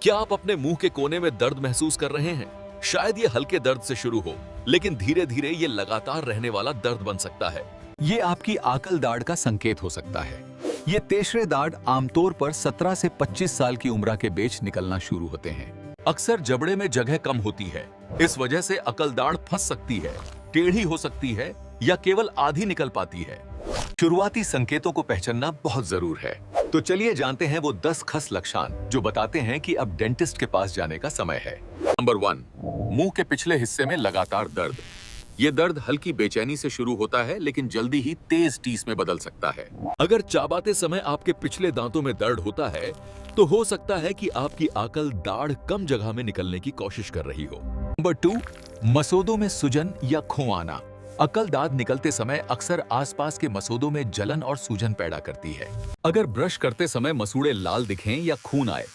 क्या आप अपने मुंह के कोने में दर्द महसूस कर रहे हैं? शायद ये हल्के दर्द से शुरू हो, लेकिन धीरे धीरे ये लगातार रहने वाला दर्द बन सकता है। ये आपकी आकल दाढ़ का संकेत हो सकता है। ये तेसरे दाढ़ आमतौर पर 17 से 25 साल की उम्र के बीच निकलना शुरू होते हैं। अक्सर जबड़े में जगह कम होती है, इस वजह से अकल दाढ़ फंस सकती है, टेढ़ी हो सकती है या केवल आधी निकल पाती है। शुरुआती संकेतों को पहचानना बहुत जरूर है। तो चलिए जानते हैं वो 10 खस लक्षण जो बताते हैं कि अब डेंटिस्ट के पास जाने का समय है। नंबर 1, मुंह के पिछले हिस्से में लगातार दर्द। ये दर्द हल्की बेचैनी से शुरू होता है, लेकिन जल्दी ही तेज टीस में बदल सकता है। अगर चबाते समय आपके पिछले दांतों में दर्द होता है, तो हो सकता है कि आपकी आकल दाढ़ कम जगह में निकलने की कोशिश कर रही हो। नंबर 2, मसूड़ों में सूजन या खो आना। अकल दांत निकलते समय अक्सर आसपास के मसूड़ों में जलन और सूजन पैदा करती है। अगर ब्रश करते समय मसूड़े लाल दिखें या खून आए,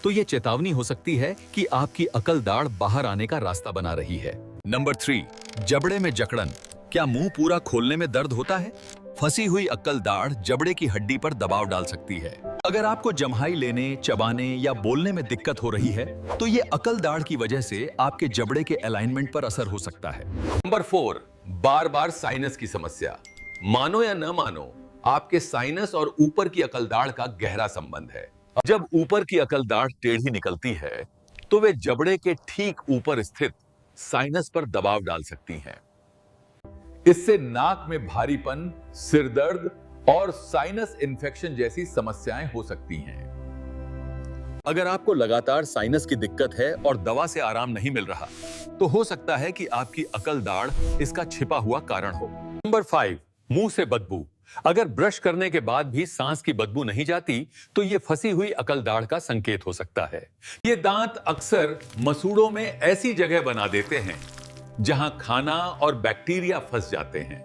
तो ये चेतावनी हो सकती है कि आपकी अकल दाढ़ बाहर आने का रास्ता बना रही है। नंबर 3, जबड़े में जकड़न। क्या मुंह पूरा खोलने में दर्द होता है? फंसी हुई अकल दाढ़ जबड़े की हड्डी पर दबाव डाल सकती है। अगर आपको जम्हाई लेने, चबाने या बोलने में दिक्कत हो रही है, तो ये अकल दाढ़ की वजह से आपके जबड़े के अलाइनमेंट पर असर हो सकता है। नंबर 4, बार बार साइनस की समस्या। मानो या न मानो, आपके साइनस और ऊपर की अकल दाढ़ का गहरा संबंध है। जब ऊपर की अकल दाढ़ टेढ़ी निकलती है, तो वे जबड़े के ठीक ऊपर स्थित साइनस पर दबाव डाल सकती हैं। इससे नाक में भारीपन, सिर दर्द और साइनस इन्फेक्शन जैसी समस्याएं हो सकती हैं। अगर आपको लगातार साइनस की दिक्कत है और दवा से आराम नहीं मिल रहा, तो हो सकता है कि आपकी अकल दाढ़ इसका छिपा हुआ कारण हो। नंबर 5, मुंह से बदबू। अगर ब्रश करने के बाद भी सांस की बदबू नहीं जाती, तो ये फंसी हुई अकल दाढ़ का संकेत हो सकता है। ये दांत अक्सर मसूड़ों में ऐसी जगह बना देते हैं जहां खाना और बैक्टीरिया फंस जाते हैं।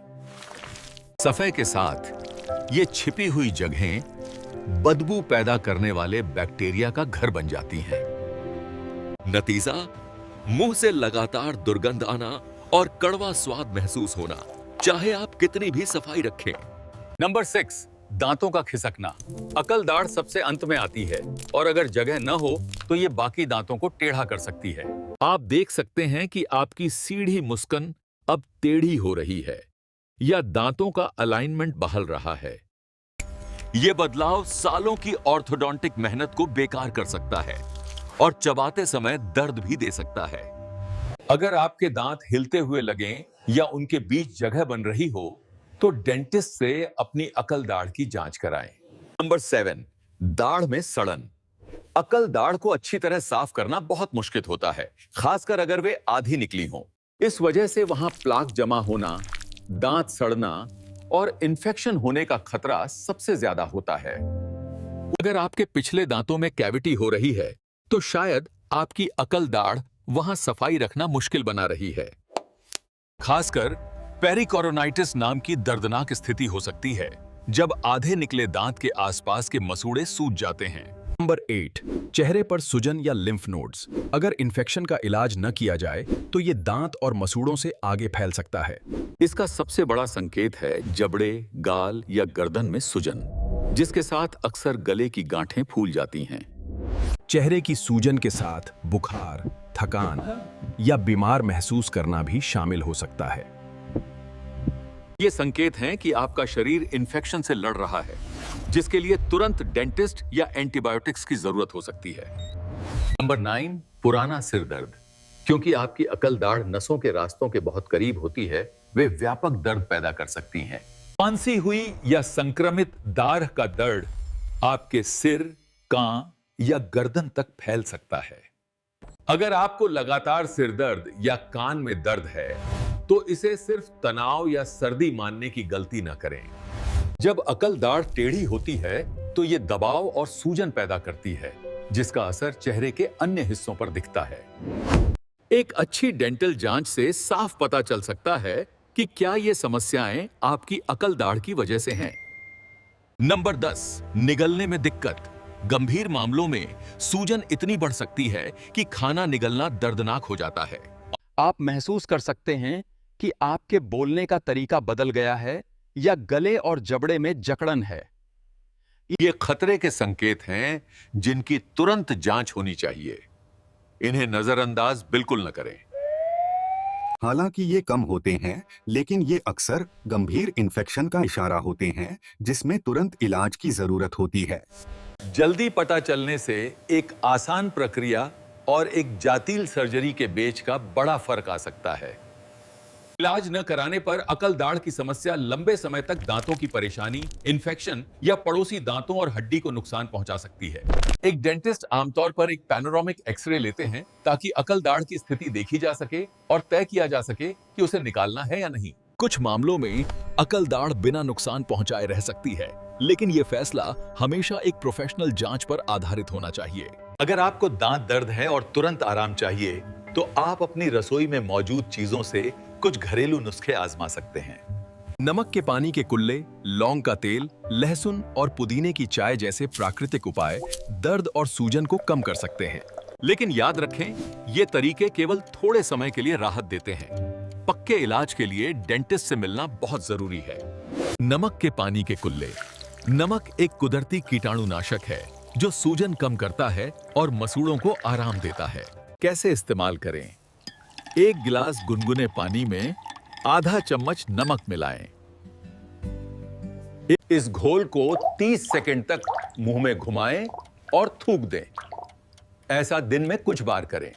सफाई के साथ ये छिपी हुई जगहें बदबू पैदा करने वाले बैक्टीरिया का घर बन जाती हैं। नतीजा, मुंह से लगातार दुर्गंध आना और कड़वा स्वाद महसूस होना, चाहे आप कितनी भी सफाई रखें। नंबर 6, दांतों का खिसकना। अकल दाढ़ सबसे अंत में आती है और अगर जगह न हो तो ये बाकी दांतों को टेढ़ा कर सकती है। आप देख सकते हैं कि आपकी सीधी मुस्कान अब टेढ़ी हो रही है या दांतों का अलाइनमेंट बहल रहा है। यह बदलाव सालों की ऑर्थोडोंटिक मेहनत को बेकार कर सकता है और चबाते समय दर्द भी दे सकता है। अगर आपके दांत हिलते हुए लगें या उनके बीच जगह बन रही हो, तो डेंटिस्ट से अपनी अकल दाढ़ की जांच कराएं। नंबर 7, दाढ़ में सड़न। अकल दाढ़ को अच्छी तरह साफ करना बहुत मुश्किल होता है, खासकर अगर वे आधी निकली हों। इस वजह से वहां प्लाक जमा होना, दांत सड़ना और इन्फेक्शन होने का खतरा सबसे ज्यादा होता है। अगर आपके पिछले दांतों में कैविटी हो रही है, तो शायद आपकी अकल दाढ़ वहां सफाई रखना मुश्किल बना रही है। खासकर पेरिकोरोनाइटिस नाम की दर्दनाक स्थिति हो सकती है, जब आधे निकले दांत के आसपास के मसूड़े सूज जाते हैं। नंबर 8, चेहरे पर सूजन या लिम्फ नोड्स। अगर इन्फेक्शन का इलाज न किया जाए, तो ये दांत और मसूड़ों से आगे फैल सकता है। इसका सबसे बड़ा संकेत है जबड़े, गाल या गर्दन में सूजन, जिसके साथ अक्सर गले की गांठें फूल जाती हैं। चेहरे की सूजन के साथ बुखार, थकान या बीमार महसूस करना भी शामिल हो सकता है। ये संकेत हैं कि आपका शरीर इन्फेक्शन से लड़ रहा है, जिसके लिए तुरंत डेंटिस्ट या एंटीबायोटिक्स की जरूरत हो सकती है। नंबर 9, पुराना सिर दर्द। क्योंकि आपकी अकल दाढ़ नसों के रास्तों के बहुत करीब होती है, वे व्यापक दर्द पैदा कर सकती हैं। फंसी हुई या संक्रमित दाढ़ का दर्द आपके सिर, कान या गर्दन तक फैल सकता है। अगर आपको लगातार सिर दर्द या कान में दर्द है, तो इसे सिर्फ तनाव या सर्दी मानने की गलती न करें। जब अकल दाढ़ टेढ़ी होती है, तो ये दबाव और सूजन पैदा करती है, जिसका असर चेहरे के अन्य हिस्सों पर दिखता है। एक अच्छी डेंटल जांच से साफ पता चल सकता है कि क्या ये समस्याएं आपकी अकल दाढ़ की वजह से हैं। नंबर 10, निगलने में दिक्कत। गंभीर मामलों में सूजन इतनी बढ़ सकती है कि खाना निगलना दर्दनाक हो जाता है। आप महसूस कर सकते हैं कि आपके बोलने का तरीका बदल गया है या गले और जबड़े में जकड़न है। ये खतरे के संकेत हैं जिनकी तुरंत जांच होनी चाहिए। इन्हें नजरअंदाज बिल्कुल न करें। हालांकि ये कम होते हैं, लेकिन ये अक्सर गंभीर इन्फेक्शन का इशारा होते हैं जिसमें तुरंत इलाज की जरूरत होती है। जल्दी पता चलने से एक आसान प्रक्रिया और एक जातील सर्जरी के बीच का बड़ा फर्क आ सकता है। इलाज न कराने पर अकल दाढ़ की समस्या लंबे समय तक दांतों की परेशानी, इन्फेक्शन या पड़ोसी दांतों और हड्डी को नुकसान पहुंचा सकती है। एक डेंटिस्ट आमतौर पर एक पैनोरामिक एक्सरे लेते हैं ताकि अकल दाढ़ की स्थिति देखी जा सके और तय किया जा सके कि उसे निकालना है या नहीं। कुछ मामलों में अकल दाढ़ बिना नुकसान पहुंचाए रह सकती है, लेकिन यह फैसला हमेशा एक प्रोफेशनल जांच पर आधारित होना चाहिए। अगर आपको दांत दर्द है और तुरंत आराम चाहिए, तो आप अपनी रसोई में मौजूद चीजों से कुछ घरेलू नुस्खे आजमा सकते हैं। नमक के पानी के कुल्ले, लौंग का तेल, लहसुन और पुदीने की चाय जैसे प्राकृतिक उपाय दर्द और सूजन को कम कर सकते हैं। लेकिन याद रखें, ये तरीके केवल थोड़े समय के लिए राहत देते हैं। पक्के इलाज के लिए डेंटिस्ट से मिलना बहुत जरूरी है। नमक के पानी के कुल्ले। नमक एक कुदरती कीटाणुनाशक है जो सूजन कम करता है और मसूड़ों को आराम देता है। कैसे इस्तेमाल करें? एक गिलास गुनगुने पानी में आधा चम्मच नमक मिलाएं। इस घोल को 30 सेकंड तक मुंह में घुमाएं और थूक दें। ऐसा दिन में कुछ बार करें।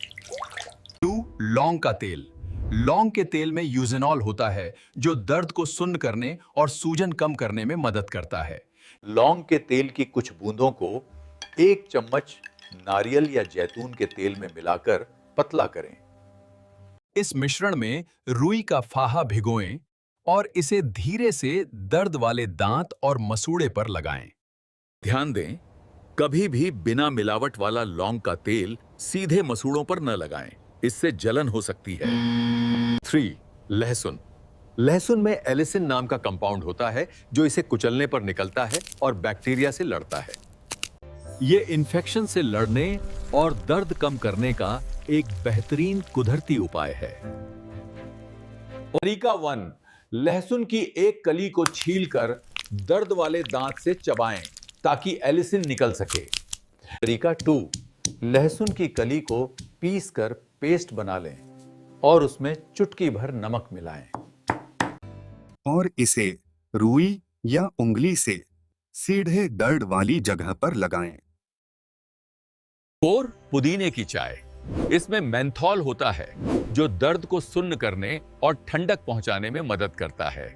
2. लौंग का तेल। लौंग के तेल में यूजेनॉल होता है जो दर्द को सुन्न करने और सूजन कम करने में मदद करता है। लौंग के तेल की कुछ बूंदों को 1 चम्मच नारियल या जैतून के तेल में मिलाकर पतला करें। इस मिश्रण में रुई का फाहा भिगोएं और इसे धीरे से दर्द वाले दांत और मसूड़े पर लगाएं। ध्यान दें, कभी भी बिना मिलावट वाला लौंग का तेल सीधे मसूड़ों पर न लगाएं, इससे जलन हो सकती है। 3. लहसुन। लहसुन में एलिसिन नाम का कंपाउंड होता है जो इसे कुचलने पर निकलता है और बैक्टीरिया से लड़ता है। ये इन्फेक्शन से लड़ने और दर्द कम करने का एक बेहतरीन कुदरती उपाय है। तरीका 1, लहसुन की एक कली को छीलकर दर्द वाले दांत से चबाएं ताकि एलिसिन निकल सके। तरीका 2, लहसुन की कली को पीसकर पेस्ट बना लें और उसमें चुटकी भर नमक मिलाएं। और इसे रुई या उंगली से सीधे दर्द वाली जगह पर लगाएं। 4. पुदीने की चाय। इसमें मेंथॉल होता है जो दर्द को सुन्न करने और ठंडक पहुंचाने में मदद करता है।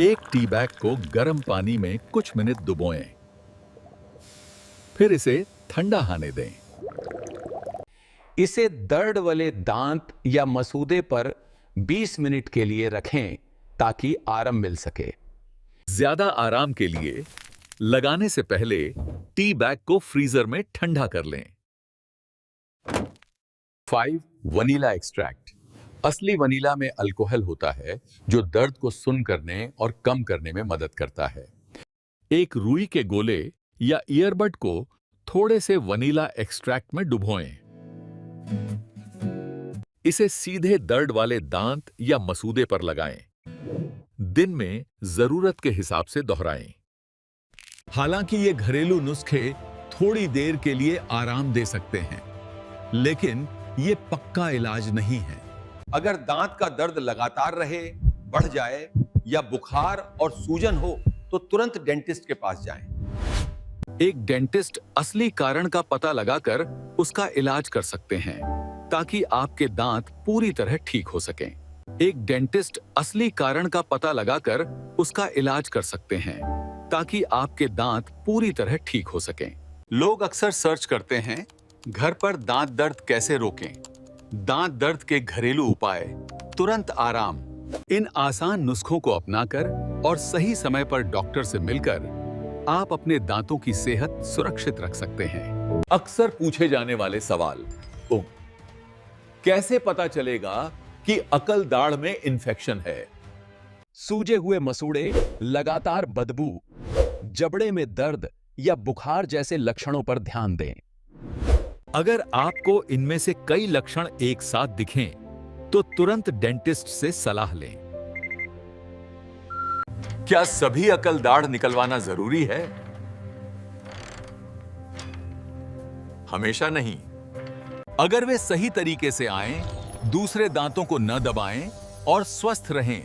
एक टी बैग को गर्म पानी में कुछ मिनट डुबोएं, फिर इसे ठंडा होने दें। इसे दर्द वाले दांत या मसूदे पर 20 मिनट के लिए रखें ताकि आराम मिल सके। ज्यादा आराम के लिए लगाने से पहले टी बैग को फ्रीजर में ठंडा कर लें। 5. Vanilla extract. असली वनीला में अल्कोहल होता है जो दर्द को सुन्न करने और कम करने में मदद करता है। एक रुई के गोले या ईयरबड को थोड़े से वनीला एक्सट्रैक्ट में डुबोएं। इसे सीधे दर्द वाले दांत या मसूदे पर लगाएं। दिन में जरूरत के हिसाब से दोहराएं। हालांकि ये घरेलू नुस्खे थोड़ी देर के लिए आराम दे सकते हैं, लेकिन ये पक्का इलाज नहीं है। अगर दांत का दर्द लगातार रहे, बढ़ जाए या बुखार और सूजन हो तो तुरंत डेंटिस्ट के पास जाएं। एक डेंटिस्ट असली कारण का पता लगाकर उसका इलाज कर सकते हैं ताकि आपके दांत पूरी तरह ठीक हो सकें। एक डेंटिस्ट असली कारण का पता लगाकर उसका इलाज कर सकते हैं ताकि आपके दांत पूरी तरह ठीक हो सकें। लोग अक्सर सर्च करते हैं, घर पर दांत दर्द कैसे रोकें, दांत दर्द के घरेलू उपाय, तुरंत आराम। इन आसान नुस्खों को अपनाकर और सही समय पर डॉक्टर से मिलकर आप अपने दांतों की सेहत सुरक्षित रख सकते हैं। अक्सर पूछे जाने वाले सवाल। कैसे पता चलेगा कि अकल दाढ़ में इंफेक्शन है? सूजे हुए मसूड़े, लगातार बदबू, जबड़े में दर्द या बुखार जैसे लक्षणों पर ध्यान दें। अगर आपको इनमें से कई लक्षण एक साथ दिखें, तो तुरंत डेंटिस्ट से सलाह लें। क्या सभी अकल दाढ़ निकलवाना जरूरी है? हमेशा नहीं। अगर वे सही तरीके से आएं, दूसरे दांतों को न दबाएं और स्वस्थ रहें,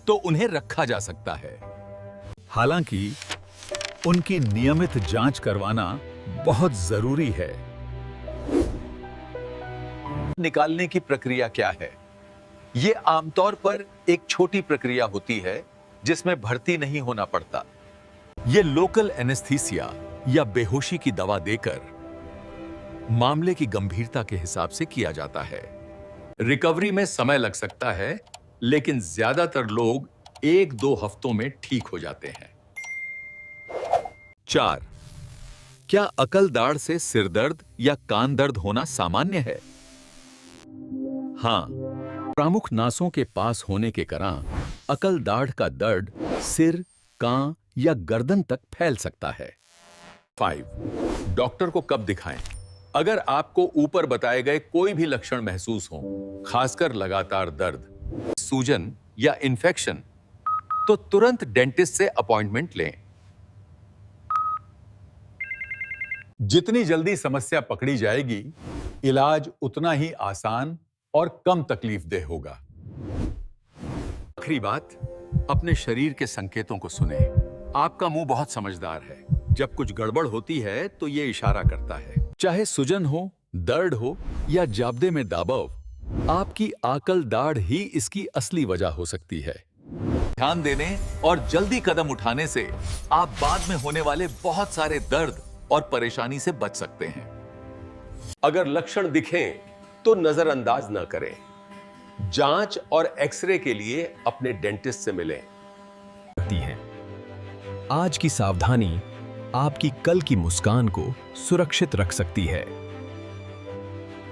तो उन्हें रखा जा सकता है। हालांकि उनकी नियमित जांच करवाना बहुत जरूरी है। निकालने की प्रक्रिया क्या है? यह आमतौर पर एक छोटी प्रक्रिया होती है जिसमें भर्ती नहीं होना पड़ता। यह लोकल एनेस्थीसिया या बेहोशी की दवा देकर मामले की गंभीरता के हिसाब से किया जाता है। रिकवरी में समय लग सकता है, लेकिन ज्यादातर लोग 1-2 हफ्तों में ठीक हो जाते हैं। 4. क्या अकल दाढ़ से सिर दर्द या कान दर्द होना सामान्य है? हां, प्रमुख नासों के पास होने के कारण अकल दाढ़ का दर्द सिर, कान या गर्दन तक फैल सकता है। 5. डॉक्टर को कब दिखाएं? अगर आपको ऊपर बताए गए कोई भी लक्षण महसूस हो, खासकर लगातार दर्द, सूजन या इन्फेक्शन, तो तुरंत डेंटिस्ट से अपॉइंटमेंट लें। जितनी जल्दी समस्या पकड़ी जाएगी, इलाज उतना ही आसान और कम तकलीफदेह होगा। आखिरी बात, अपने शरीर के संकेतों को सुने। आपका मुंह बहुत समझदार है। जब कुछ गड़बड़ होती है तो यह इशारा करता है। चाहे सूजन हो, दर्द हो या जाब्दे में दाबाव, आपकी आकल दाढ़ ही इसकी असली वजह हो सकती है। ध्यान देने और जल्दी कदम उठाने से आप बाद में होने वाले बहुत सारे दर्द और परेशानी से बच सकते हैं। अगर लक्षण दिखें तो नजरअंदाज न करें। जांच और एक्सरे के लिए अपने डेंटिस्ट से मिलें। आज की सावधानी आपकी कल की मुस्कान को सुरक्षित रख सकती है।